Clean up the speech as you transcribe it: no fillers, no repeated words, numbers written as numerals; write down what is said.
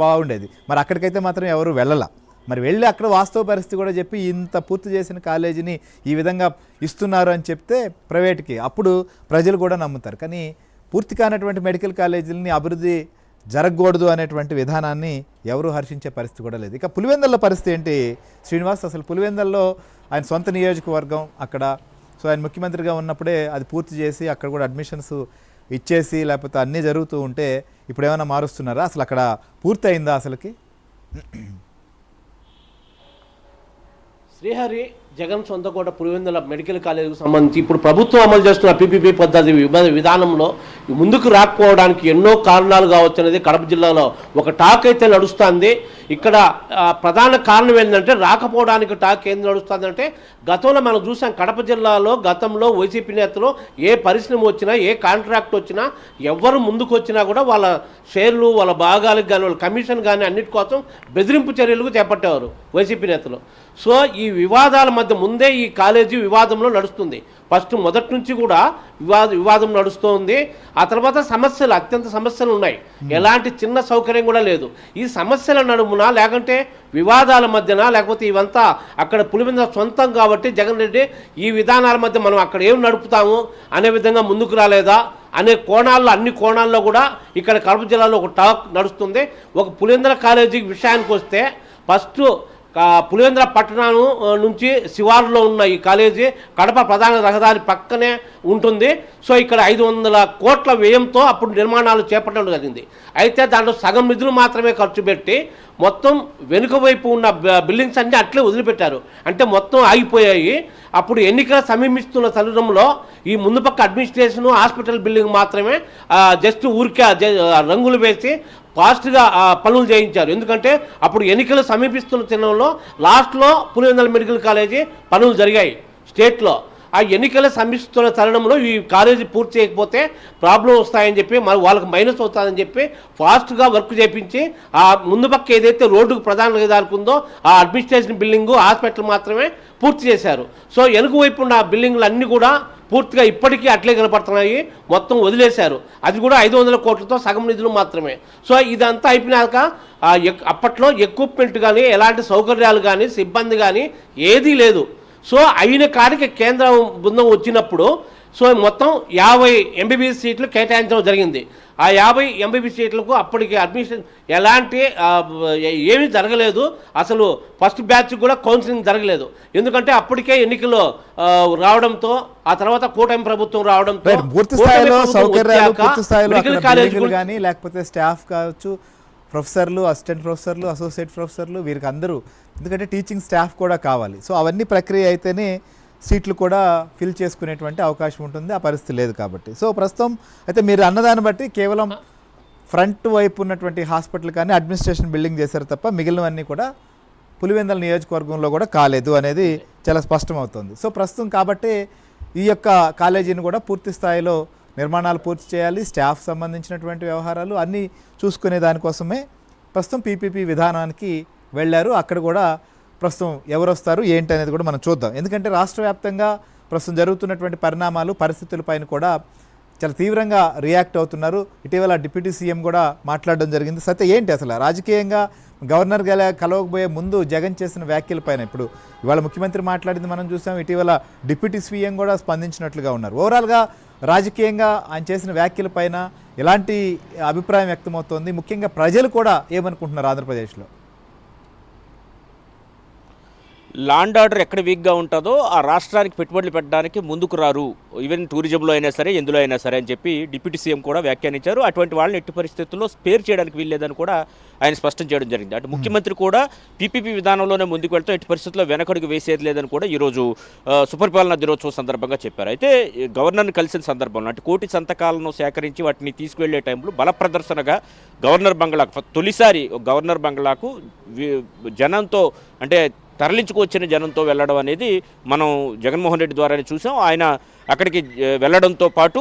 బాగుండేది. మరి అక్కడికైతే మాత్రం ఎవరు వెళ్ళలా. మరి వెళ్ళి అక్కడ వాస్తవ పరిస్థితి కూడా చెప్పి ఇంత పూర్తి చేసిన కాలేజీని ఈ విధంగా ఇస్తున్నారు అని చెప్తే ప్రైవేట్కి అప్పుడు ప్రజలు కూడా నమ్ముతారు. కానీ పూర్తి కానటువంటి మెడికల్ కాలేజీలని అభివృద్ధి జరగకూడదు అనేటువంటి విధానాన్ని ఎవరు హర్షించే పరిస్థితి కూడా లేదు. ఇక పులివెందుల పరిస్థితి ఏంటి శ్రీనివాస్? అసలు పులివెందుల్లో ఆయన సొంత నియోజకవర్గం అక్కడ. సో ఆయన ముఖ్యమంత్రిగా ఉన్నప్పుడే అది పూర్తి చేసి అక్కడ కూడా అడ్మిషన్స్ ఇచ్చేసి లేకపోతే అన్నీ జరుగుతూ ఉంటే ఇప్పుడు ఏమైనా మారుస్తున్నారా? అసలు అక్కడ పూర్తి అయిందా అసలుకి? శ్రీహరి జగన్ సొంతకోట పులివెందుల మెడికల్ కాలేజీకి సంబంధించి ఇప్పుడు ప్రభుత్వం అమలు చేస్తున్న పీపీపీ పద్ధతి విధానంలో ముందుకు రాకపోవడానికి ఎన్నో కారణాలు కావచ్చు అనేది కడప జిల్లాలో ఒక టాక్ అయితే నడుస్తుంది. ఇక్కడ ప్రధాన కారణం ఏంటంటే రాకపోవడానికి టాక్ ఏం నడుస్తుందంటే గతంలో మనం చూసాం కడప జిల్లాలో గతంలో వైసీపీ నేతలు ఏ పరిశ్రమ వచ్చినా ఏ కాంట్రాక్ట్ వచ్చినా ఎవరు ముందుకు వచ్చినా కూడా వాళ్ళ షేర్లు వాళ్ళ భాగాలకు కానీ వాళ్ళ కమిషన్ కానీ అన్నిటి కోసం బెదిరింపు చర్యలకు చేపట్టేవారు వైసీపీ నేతలు. సో ఈ వివాదాల మధ్య ముందే ఈ కాలేజీ వివాదంలో నడుస్తుంది. ఫస్ట్ మొదటి నుంచి కూడా వివాదం నడుస్తుంది. ఆ తర్వాత సమస్యలు అత్యంత సమస్యలు ఉన్నాయి. ఎలాంటి చిన్న సౌకర్యం కూడా లేదు. ఈ సమస్యల నడుమున లేకుంటే వివాదాల మధ్యన లేకపోతే ఇవంతా అక్కడ పులివెందుల సొంతం కాబట్టి జగన్ రెడ్డి ఈ విధానాల మధ్య మనం అక్కడ ఏం నడుపుతాము అనే విధంగా ముందుకు రాలేదా అనే కోణాల్లో అన్ని కోణాల్లో కూడా ఇక్కడ కడప జిల్లాలో ఒక టాక్ నడుస్తుంది. ఒక పులివెందుల కాలేజీ విషయానికి వస్తే ఫస్ట్ పులివెందుల పట్టణం నుంచి శివారులో ఉన్న ఈ కాలేజీ కడప ప్రధాన రహదారి పక్కనే ఉంటుంది. సో ఇక్కడ 500 కోట్ల వ్యయంతో అప్పుడు నిర్మాణాలు చేపట్టడం జరిగింది. అయితే దాంట్లో సగం నిధులు మాత్రమే ఖర్చు పెట్టి మొత్తం వెనుక వైపు ఉన్న బిల్డింగ్స్ అన్నీ అట్లే వదిలిపెట్టారు. అంటే మొత్తం ఆగిపోయాయి. అప్పుడు ఎన్నికల సమీపిస్తున్న తరుణంలో ఈ ముందు పక్క అడ్మినిస్ట్రేషన్ హాస్పిటల్ బిల్డింగ్ మాత్రమే జస్ట్ ఊరికే రంగులు వేసి ఫాస్ట్గా పనులు చేయించారు. ఎందుకంటే అప్పుడు ఎన్నికలు సమీపిస్తున్న తరుణంలో లాస్ట్లో పులివెందుల మెడికల్ కాలేజీ పనులు జరిగాయి స్టేట్లో. ఆ ఎన్నికలు సమీపిస్తున్న తరుణంలో ఈ కాలేజీ పూర్తి చేయకపోతే ప్రాబ్లం వస్తాయని చెప్పి మరి వాళ్ళకి మైనస్ అవుతుందని చెప్పి ఫాస్ట్గా వర్క్ చేయించి ఆ ముందు పక్క ఏదైతే రోడ్డుకు ప్రధాన రహదారికి ఉందో ఆ అడ్మినిస్ట్రేషన్ బిల్డింగు హాస్పిటల్ మాత్రమే పూర్తి చేశారు. సో వెనుక వైపు ఉన్న బిల్డింగ్లు అన్నీ కూడా పూర్తిగా ఇప్పటికీ అట్లే కనపడుతున్నాయి. మొత్తం వదిలేశారు. అది కూడా 500 కోట్లతో సగం నిధులు మాత్రమే. సో ఇదంతా అయిపోయినాక అప్పట్లో ఎక్విప్మెంట్ కానీ ఎలాంటి సౌకర్యాలు కానీ సిబ్బంది కానీ ఏదీ లేదు. సో అయిన కాడికి కేంద్ర బృందం వచ్చినప్పుడు సో మొత్తం 50 ఎంబీబీఎస్ సీట్లు కేటాయించడం జరిగింది. ఆ 50 ఎంబీబీఎస్ సీట్లకు అప్పటికి అడ్మిషన్ ఎలాంటి ఏమీ జరగలేదు. అసలు ఫస్ట్ బ్యాచ్ కూడా కౌన్సిలింగ్ జరగలేదు. ఎందుకంటే అప్పటికే ఎన్నికలు రావడంతో ఆ తర్వాత కూటమి ప్రభుత్వం రావడంతో పూర్తి స్థాయిలో సౌకర్యాలు పూర్తి స్థాయిలో కానీ లేకపోతే స్టాఫ్ కావచ్చు, ప్రొఫెసర్లు, అసిస్టెంట్ ప్రొఫెసర్లు, అసోసియేట్ ప్రొఫెసర్లు వీరికి అందరూ, ఎందుకంటే టీచింగ్ స్టాఫ్ కూడా కావాలి. సో అవన్నీ ప్రక్రియ అయితేనే సీట్లు కూడా ఫిల్ చేసుకునేటువంటి అవకాశం ఉంటుంది. ఆ పరిస్థితి లేదు కాబట్టి. సో ప్రస్తుతం అయితే మీరు అన్నదాన్ని బట్టి కేవలం ఫ్రంట్ వైపు ఉన్నటువంటి హాస్పిటల్ కానీ అడ్మినిస్ట్రేషన్ బిల్డింగ్ చేశారు తప్ప మిగిలినవన్నీ కూడా పులివెందుల నియోజకవర్గంలో కూడా కాలేదు అనేది చాలా స్పష్టమవుతుంది. సో ప్రస్తుతం కాబట్టి ఈ యొక్క కాలేజీని కూడా పూర్తి స్థాయిలో నిర్మాణాలు పూర్తి చేయాలి. స్టాఫ్ సంబంధించినటువంటి వ్యవహారాలు అన్నీ చూసుకునే దానికోసమే ప్రస్తుతం పీపీపీ విధానానికి వెళ్ళారు. అక్కడ కూడా ప్రస్తుతం ఎవరు వస్తారు ఏంటి అనేది కూడా మనం చూద్దాం. ఎందుకంటే రాష్ట్ర వ్యాప్తంగా ప్రస్తుతం జరుగుతున్నటువంటి పరిణామాలు పరిస్థితులపైన కూడా చాలా తీవ్రంగా రియాక్ట్ అవుతున్నారు. ఇటీవల డిప్యూటీ సీఎం కూడా మాట్లాడడం జరిగింది. సత్య ఏంటి అసలు రాజకీయంగా గవర్నర్ కలవకపోయే ముందు జగన్ చేసిన వ్యాఖ్యలపైన ఇప్పుడు ఇవాళ ముఖ్యమంత్రి మాట్లాడింది మనం చూసాం. ఇటీవల డిప్యూటీ సీఎం కూడా స్పందించినట్లుగా ఉన్నారు. ఓవరాల్గా రాజకీయంగా ఆయన చేసిన వ్యాఖ్యలపైన ఎలాంటి అభిప్రాయం వ్యక్తమవుతోంది? ముఖ్యంగా ప్రజలు కూడా ఏమనుకుంటున్నారు ఆంధ్రప్రదేశ్లో? లాండ్ ఆర్డర్ ఎక్కడ వీక్గా ఉంటుందో ఆ రాష్ట్రానికి పెట్టుబడులు పెట్టడానికి ముందుకు రారు, ఈవెన్ టూరిజంలో అయినా సరే ఎందులో అయినా సరే అని చెప్పి డిప్యూటీ సీఎం కూడా వ్యాఖ్యానించారు. అటువంటి వాళ్ళని ఎట్టి పరిస్థితుల్లో స్పేర్ చేయడానికి వీల్లేదని కూడా ఆయన స్పష్టం చేయడం జరిగింది. అటు ముఖ్యమంత్రి కూడా పీపీపీ విధానంలోనే ముందుకు వెళ్తాం, ఎట్టి పరిస్థితుల్లో వెనకడుగు వేసేది లేదని కూడా ఈరోజు సుపరిపాలనా దినోత్సవం సందర్భంగా చెప్పారు. అయితే గవర్నర్ని కలిసిన సందర్భంలో అంటే 1 కోటి సంతకాలను సేకరించి వాటిని తీసుకువెళ్లే టైంలో బల ప్రదర్శనగా గవర్నర్ బంగ్లాకు తొలిసారి గవర్నర్ బంగ్లాకు జనంతో అంటే తరలించుకొచ్చిన జనంతో వెళ్ళడం అనేది మనం జగన్మోహన్ రెడ్డి ద్వారానే చూసాం. ఆయన అక్కడికి వెళ్ళడంతో పాటు